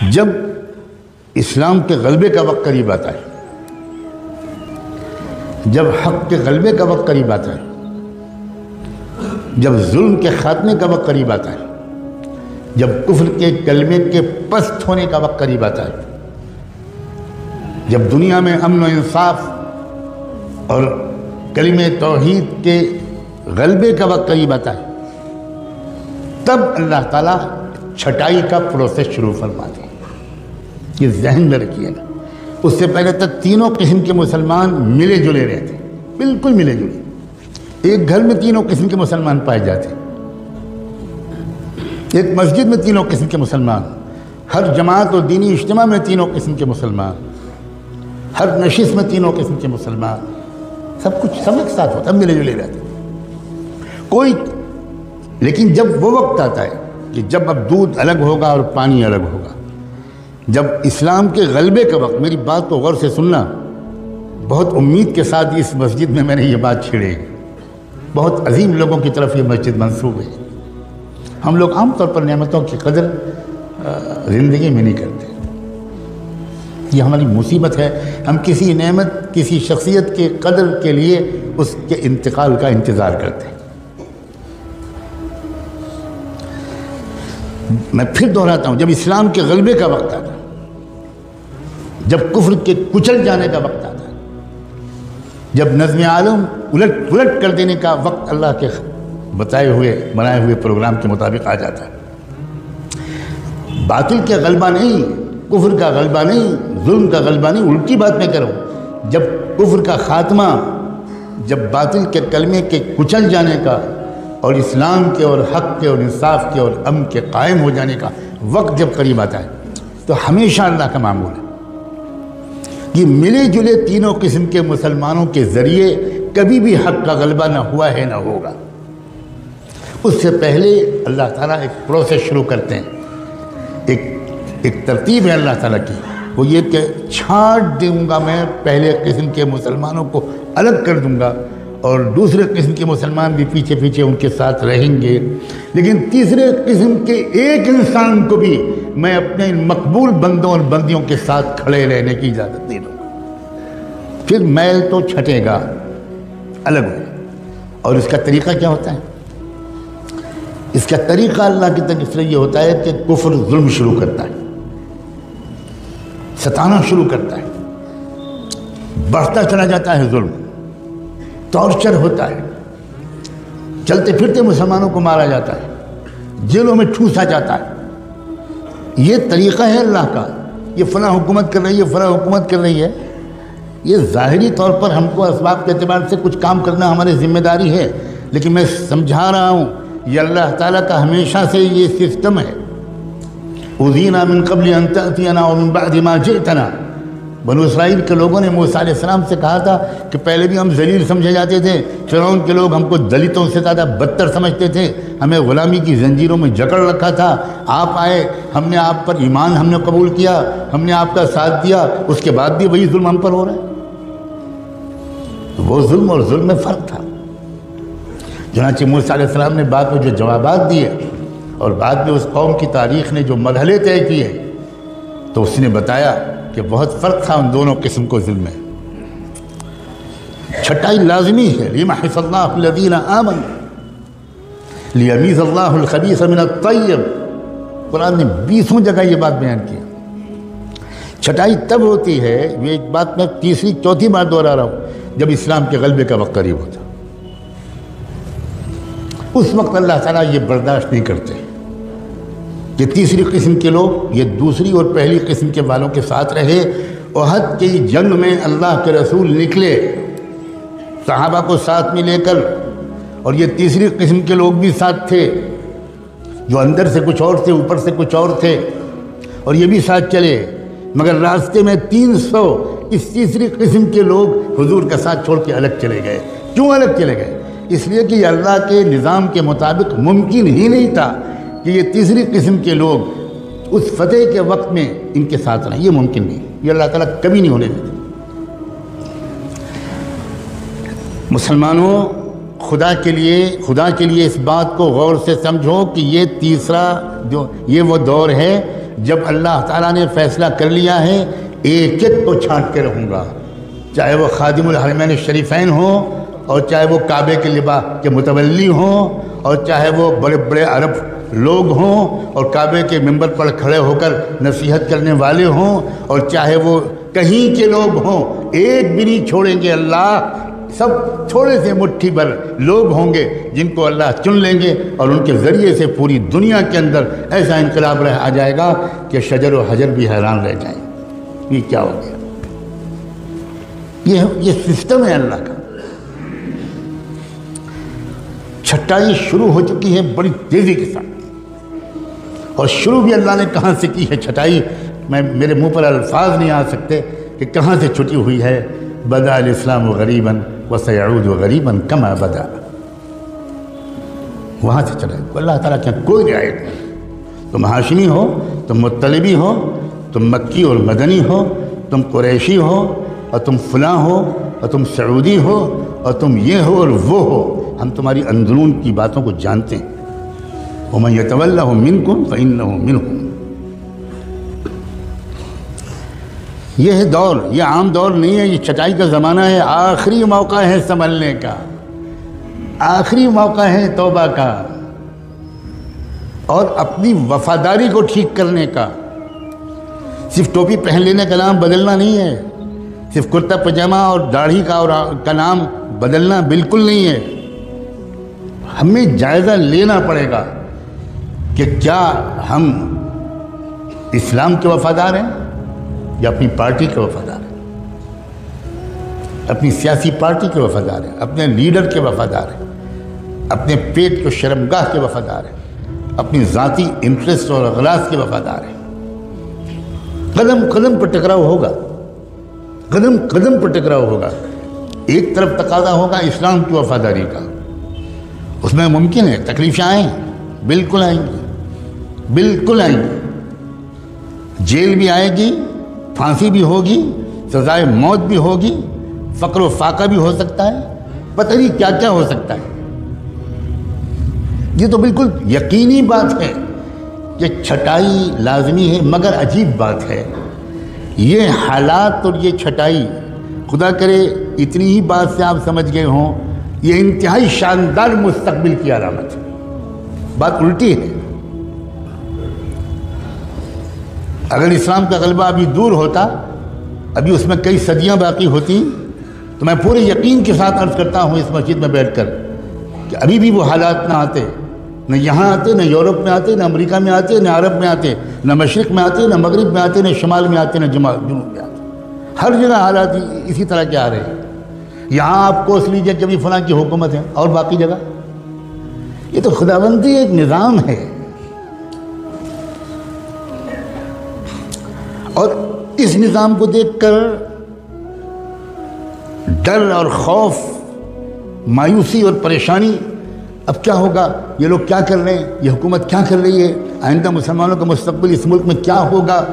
جب اسلام کے غلبے کا وقت قریب آتا ہے، جب حق کے غلبے کا وقت قریب آتا ہے، جب ظلم کے خاتمے کا وقت قریب آتا ہے، جب کفر کے کلمے کے پست ہونے کا وقت قریب آتا ہے، جب دنیا میں امن و انصاف اور کلمہ توحید کے غلبے کا وقت قریب آتا ہے، تب اللہ تعالیٰ چھٹائی کا پروسیس شروع فرماتے ہیں۔ یہ ذہن میں رکھیے نا، اس سے پہلے تک تینوں قسم کے مسلمان ملے جلے رہتے، بالکل ملے جلے، ایک گھر میں تینوں قسم کے مسلمان پائے جاتے، ایک مسجد میں تینوں قسم کے مسلمان، ہر جماعت اور دینی اجتماع میں تینوں قسم کے مسلمان، ہر نشست میں تینوں قسم کے مسلمان، سب کچھ سب ایک ساتھ ہوتا ہے، ملے جلے رہتے کوئی۔ لیکن جب وہ وقت آتا ہے کہ جب اب دودھ الگ ہوگا اور پانی الگ ہوگا، جب اسلام کے غلبے کا وقت، میری بات کو غور سے سننا، بہت امید کے ساتھ اس مسجد میں نے یہ بات چھیڑی، بہت عظیم لوگوں کی طرف یہ مسجد منسوب ہے۔ ہم لوگ عام طور پر نعمتوں کی قدر زندگی میں نہیں کرتے، یہ ہماری مصیبت ہے۔ ہم کسی نعمت، کسی شخصیت کے قدر کے لیے اس کے انتقال کا انتظار کرتے ہیں۔ میں پھر دہراتا ہوں، جب اسلام کے غلبے کا وقت آتا ہے، جب کفر کے کچل جانے کا وقت آتا ہے، جب نظم عالم الٹ پلٹ کر دینے کا وقت اللہ کے بنائے ہوئے پروگرام کے مطابق آ جاتا ہے، باطل کا غلبہ نہیں، کفر کا غلبہ نہیں، ظلم کا غلبہ نہیں، الٹی بات میں کروں، جب کفر کا خاتمہ، جب باطل کے کلمے کے کچل جانے کا اور اسلام کے اور حق کے اور انصاف کے اور امن کے قائم ہو جانے کا وقت جب قریب آتا ہے، تو ہمیشہ اللہ کا معمول ہے کہ ملے جلے تینوں قسم کے مسلمانوں کے ذریعے کبھی بھی حق کا غلبہ نہ ہوا ہے نہ ہوگا۔ اس سے پہلے اللہ تعالیٰ ایک پروسیس شروع کرتے ہیں، ایک ترتیب ہے اللہ تعالیٰ کی، وہ یہ کہ چھانٹ دوں گا میں، پہلے قسم کے مسلمانوں کو الگ کر دوں گا اور دوسرے قسم کے مسلمان بھی پیچھے پیچھے ان کے ساتھ رہیں گے، لیکن تیسرے قسم کے ایک انسان کو بھی میں اپنے مقبول بندوں اور بندیوں کے ساتھ کھڑے رہنے کی اجازت نہیں دوں گا۔ پھر میل تو چھٹے گا، الگ ہوگا۔ اور اس کا طریقہ کیا ہوتا ہے؟ اس کا طریقہ اللہ کی طرف سے یہ ہوتا ہے کہ کفر ظلم شروع کرتا ہے، ستانا شروع کرتا ہے، بڑھتا چلا جاتا ہے ظلم، ٹارچر ہوتا ہے، چلتے پھرتے مسلمانوں کو مارا جاتا ہے، جیلوں میں ٹھوسا جاتا ہے۔ یہ طریقہ ہے اللہ کا، یہ فلاں حکومت کر رہی ہے، فلاں حکومت کر رہی ہے، یہ ظاہری طور پر ہم کو اسباب کے اعتبار سے کچھ کام کرنا ہماری ذمہ داری ہے، لیکن میں سمجھا رہا ہوں یہ اللہ تعالیٰ کا ہمیشہ سے یہ سسٹم ہے۔ اُذِينَا مِن قَبْلِ أَن تَأْتِيَنَا وَمِن بَعْدِ مَا جِئْتَنَا، بنو اسرائیل کے لوگوں نے موسیٰ علیہ السلام سے کہا تھا کہ پہلے بھی ہم ذلیل سمجھے جاتے تھے، فرعون کے لوگ ہم کو دلتوں سے زیادہ بدتر سمجھتے تھے، ہمیں غلامی کی زنجیروں میں جکڑ رکھا تھا، آپ آئے، ہم نے آپ پر ایمان ہم نے قبول کیا، ہم نے آپ کا ساتھ دیا، اس کے بعد بھی وہی ظلم ہم پر ہو رہا ہے۔ وہ ظلم اور ظلم میں فرق تھا۔ چنانچہ موسیٰ علیہ السلام نے بعد میں جو جوابات دیے اور بعد میں اس قوم کی تاریخ نے جو مرحلے طے کیے، تو اس نے بتایا کہ بہت فرق تھا ان دونوں قسم کو ظلم میں۔ چھٹائی لازمی ہے، لِيَمْحِصَ اللَّهُ الَّذِينَ آمَنُوا لِيَمِيزَ اللَّهُ الْخَبِيثَ مِنَ الطَّيِّبِ، قرآن نے 20 جگہ یہ بات بیان کی۔ چھٹائی تب ہوتی ہے، یہ ایک بات میں تیسری چوتھی بار دوہرا رہا ہوں، جب اسلام کے غلبے کا وقت قریب ہوتا، اس وقت اللہ تعالیٰ یہ برداشت نہیں کرتے کہ تیسری قسم کے لوگ یہ دوسری اور پہلی قسم کے والوں کے ساتھ رہے۔ احد کی جنگ میں اللہ کے رسول نکلے صحابہ کو ساتھ میں لے کر، اور یہ تیسری قسم کے لوگ بھی ساتھ تھے، جو اندر سے کچھ اور تھے، اوپر سے کچھ اور تھے، اور یہ بھی ساتھ چلے، مگر راستے میں 300 اس تیسری قسم کے لوگ حضور کا ساتھ چھوڑ کے الگ چلے گئے۔ کیوں الگ چلے گئے؟ اس لیے کہ یہ اللہ کے نظام کے مطابق ممکن ہی نہیں تھا کہ یہ تیسری قسم کے لوگ اس فتح کے وقت میں ان کے ساتھ رہیں، یہ ممکن نہیں، یہ اللہ تعالیٰ کبھی نہیں ہونے دیتے۔ مسلمانوں، خدا کے لیے اس بات کو غور سے سمجھو کہ یہ تیسرا جو یہ وہ دور ہے جب اللہ تعالیٰ نے فیصلہ کر لیا ہے ایک ایک کو چھانٹ کے رہوں گا، چاہے وہ خادم الحرمین الشریفین ہوں، اور چاہے وہ کعبے کے لباس کے متولی ہوں، اور چاہے وہ بڑے بڑے عرب لوگ ہوں اور کعبے کے ممبر پر کھڑے ہو کر نصیحت کرنے والے ہوں، اور چاہے وہ کہیں کے لوگ ہوں، ایک بھی نہیں چھوڑیں گے اللہ۔ سب تھوڑے سے مٹھی بھر لوگ ہوں گے جن کو اللہ چن لیں گے، اور ان کے ذریعے سے پوری دنیا کے اندر ایسا انقلاب آ جائے گا کہ شجر و حجر بھی حیران رہ جائیں۔ یہ کیا ہو گیا؟ یہ سسٹم ہے اللہ کا۔ چھٹائی شروع ہو چکی ہے بڑی تیزی کے ساتھ، اور شروع بھی اللہ نے کہاں سے کی ہے چھٹائی؟ میرے منہ پر الفاظ نہیں آ سکتے کہ کہاں سے چھٹی ہوئی ہے۔ بدأ الاسلام غریبا وسيعود غریبا کما بدا، وہاں سے چلا۔ اللہ تعالیٰ کے کوئی رعایت نہیں، تم ہاشمی ہو، تم مطلبی ہو، تم مکی اور مدنی ہو، تم قریشی ہو، اور تم فلاں ہو، اور تم سعودی ہو، اور تم یہ ہو اور وہ ہو، ہم تمہاری اندرون کی باتوں کو جانتے ہیں۔ وَمَن يَتَوَلَّهُم مِّنكُمْ فَإِنَّهُ مِنْهُمْ۔ یہ دور، یہ عام دور نہیں ہے، یہ چھٹائی کا زمانہ ہے۔ آخری موقع ہے سنبھلنے کا، آخری موقع ہے توبہ کا، اور اپنی وفاداری کو ٹھیک کرنے کا۔ صرف ٹوپی پہن لینے کا نام بدلنا نہیں ہے، صرف کرتا پجامہ اور داڑھی کا نام بدلنا بالکل نہیں ہے۔ ہمیں جائزہ لینا پڑے گا کہ کیا ہم اسلام کے وفادار ہیں یا اپنی پارٹی کے وفادار ہیں، اپنی سیاسی پارٹی کے وفادار ہیں، اپنے لیڈر کے وفادار ہیں، اپنے پیٹ کو شرمگاہ کے وفادار ہیں، اپنی ذاتی انٹرسٹ اور اغراض کے وفادار ہیں۔ قدم قدم پر ٹکراؤ ہوگا، قدم قدم پر ٹکراؤ ہوگا۔ ایک طرف تقاضا ہوگا اسلام کی وفاداری کا، اس میں ممکن ہے تکلیفیں آئیں، بالکل آئیں گی، بالکل آئیں گی، جیل بھی آئے گی، پھانسی بھی ہوگی، سزائے موت بھی ہوگی، فقر و فاقہ بھی ہو سکتا ہے، پتہ نہیں کیا کیا ہو سکتا ہے۔ یہ تو بالکل یقینی بات ہے کہ چھٹائی لازمی ہے، مگر عجیب بات ہے یہ حالات اور یہ چھٹائی، خدا کرے اتنی ہی بات سے آپ سمجھ گئے ہوں، یہ انتہائی شاندار مستقبل کی علامت ہے۔ بات الٹی ہے۔ اگر اسلام کا غلبہ ابھی دور ہوتا، ابھی اس میں کئی صدیاں باقی ہوتی، تو میں پورے یقین کے ساتھ عرض کرتا ہوں اس مسجد میں بیٹھ کر کہ ابھی بھی وہ حالات نہ آتے، نہ یہاں آتے، نہ یورپ میں آتے، نہ امریکہ میں آتے، نہ عرب میں آتے، نہ مشرق میں آتے، نہ مغرب میں آتے، نہ شمال میں آتے، نہ جنوب میں آتے۔ ہر جگہ حالات اسی طرح کے آ رہے ہیں۔ یہاں آپ کوس لیجئے کہ ابھی فلاں کی حکومت ہے، اور باقی جگہ یہ تو خداوندی ایک نظام ہے، اور اس نظام کو دیکھ کر ڈر اور خوف، مایوسی اور پریشانی، اب کیا ہوگا، یہ لوگ کیا کر رہے ہیں، یہ حکومت کیا کر رہی ہے، آئندہ مسلمانوں کا مستقبل اس ملک میں کیا ہوگا،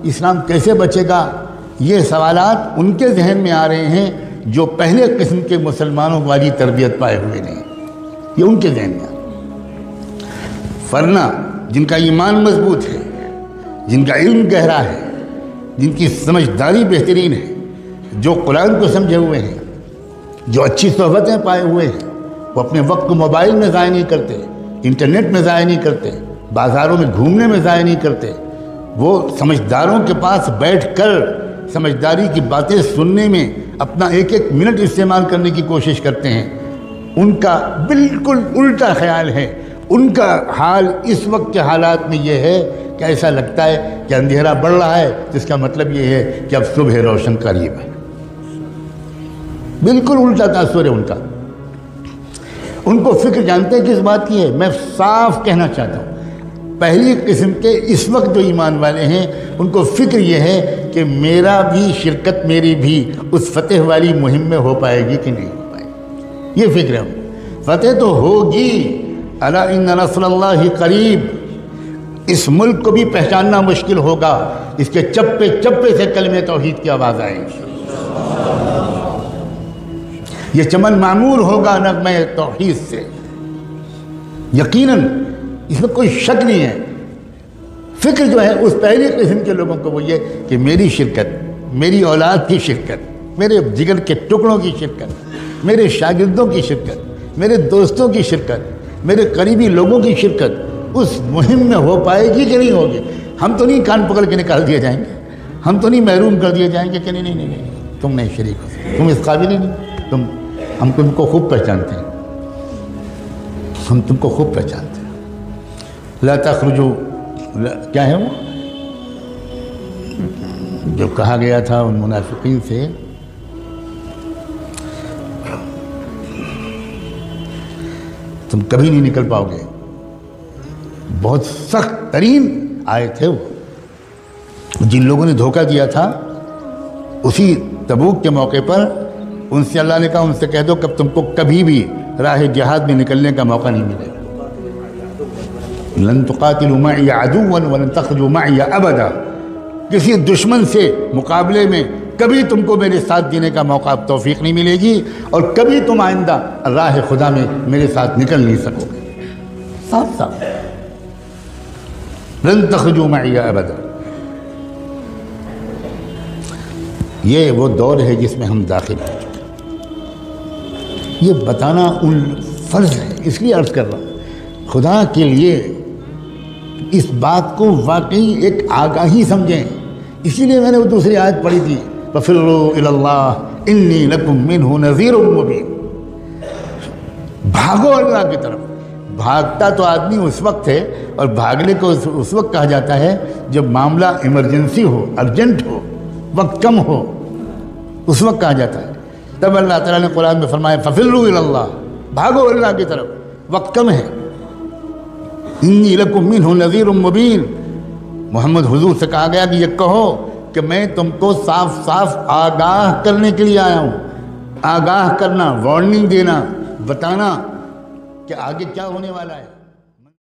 اسلام کیسے بچے گا، یہ سوالات ان کے ذہن میں آ رہے ہیں جو پہلے قسم کے مسلمانوں والی تربیت پائے ہوئے نہیں، یہ ان کے ذہن میں آ رہے ہیں۔ ورنہ جن کا ایمان مضبوط ہے، جن کا علم گہرا ہے، جن کی سمجھداری بہترین ہے، جو قرآن کو سمجھے ہوئے ہیں، جو اچھی صحبتیں پائے ہوئے ہیں، وہ اپنے وقت کو موبائل میں ضائع نہیں کرتے، انٹرنیٹ میں ضائع نہیں کرتے، بازاروں میں گھومنے میں ضائع نہیں کرتے، وہ سمجھداروں کے پاس بیٹھ کر سمجھداری کی باتیں سننے میں اپنا ایک ایک منٹ استعمال کرنے کی کوشش کرتے ہیں۔ ان کا بالکل الٹا خیال ہے۔ ان کا حال اس وقت کے حالات میں یہ ہے کہ ایسا لگتا ہے کہ اندھیرا بڑھ رہا ہے، تو اس کا مطلب یہ ہے کہ اب صبح روشن قریب ہے۔ بالکل الٹا تاثر ہے ان کا۔ ان کو فکر جانتے ہیں کس بات کی ہے؟ میں صاف کہنا چاہتا ہوں، پہلی قسم کے اس وقت جو ایمان والے ہیں ان کو فکر یہ ہے کہ میرا بھی شرکت، میری بھی اس فتح والی مہم میں ہو پائے گی کہ نہیں ہو پائے گی، یہ فکر ہے۔ فتح تو ہوگی، الا ان نصر اللہ قریب۔ اس ملک کو بھی پہچاننا مشکل ہوگا، اس کے چپے چپے سے کلمہ توحید کی آواز آئے گی۔ یہ چمن معمور ہوگا نغمہ توحید سے، یقیناً اس میں کوئی شک نہیں ہے۔ فکر جو ہے اس پہلی قسم کے لوگوں کو وہ یہ کہ میری شرکت، میری اولاد کی شرکت، میرے جگر کے ٹکڑوں کی شرکت، میرے شاگردوں کی شرکت، میرے دوستوں کی شرکت، میرے قریبی لوگوں کی شرکت اس مہم میں ہو پائے گی کہ نہیں ہوگی۔ ہم تو نہیں کان پکڑ کے نکال دیے جائیں گے، ہم تو نہیں محروم کر دیے جائیں گے کہ نہیں نہیں نہیں تم نہیں شریک ہو سکتے، تم اس قابل ہی نہیں، ہم تم کو خوب پہچانتے ہیں، ہم تم کو خوب پہچانتے ہیں۔ لا تخرجوا، کیا ہے وہ جو کہا گیا تھا ان منافقین سے، تم کبھی نہیں نکل پاؤ گے، بہت سخت ترین آیت ہے وہ۔ جن لوگوں نے دھوکہ دیا تھا اسی تبوک کے موقع پر ان سے اللہ نے کہا ان سے کہہ دو کہ تم کو کبھی بھی راہ جہاد میں نکلنے کا موقع نہیں ملے گا۔ لن تقاتلوا معي عدوا ولن تخرجوا معي ابدا، کسی دشمن سے مقابلے میں کبھی تم کو میرے ساتھ دینے کا موقع توفیق نہیں ملے گی، اور کبھی تم آئندہ راہ خدا میں میرے ساتھ نکل نہیں سکو گے۔ صاف صاف لن تخرجوا معي ابدا۔ یہ وہ دور ہے جس میں ہم داخل ہیں، یہ بتانا ان فرض ہے، اس لیے عرض کر رہا ہوں خدا کے لیے اس بات کو واقعی ایک آگاہی سمجھیں۔ اسی لیے میں نے وہ دوسری آیت پڑھی تھی، فَفِرُّوا إِلَى اللَّهِ إِنِّي لَكُمْ مِنْهُ نَذِيرٌ مُبِينٌ۔ بھاگو اللہ کی طرف۔ بھاگتا تو آدمی اس وقت ہے، اور بھاگنے کو اس وقت کہا جاتا ہے جب معاملہ ایمرجنسی ہو، ارجنٹ ہو، وقت کم ہو، اس وقت کہا جاتا ہے۔ تب اللہ تعالیٰ نے قرآن میں فرمایا فَفِرُّوا إِلَى اللَّهِ، بھاگو اللہ کی طرف، وقت کم ہے۔ انی لکم منہ نذیر مبین، محمد حضور سے کہا گیا کہ یہ کہو کہ میں تم کو صاف صاف آگاہ کرنے کے لیے آیا ہوں۔ آگاہ کرنا، وارننگ دینا، بتانا کہ آگے کیا ہونے والا ہے۔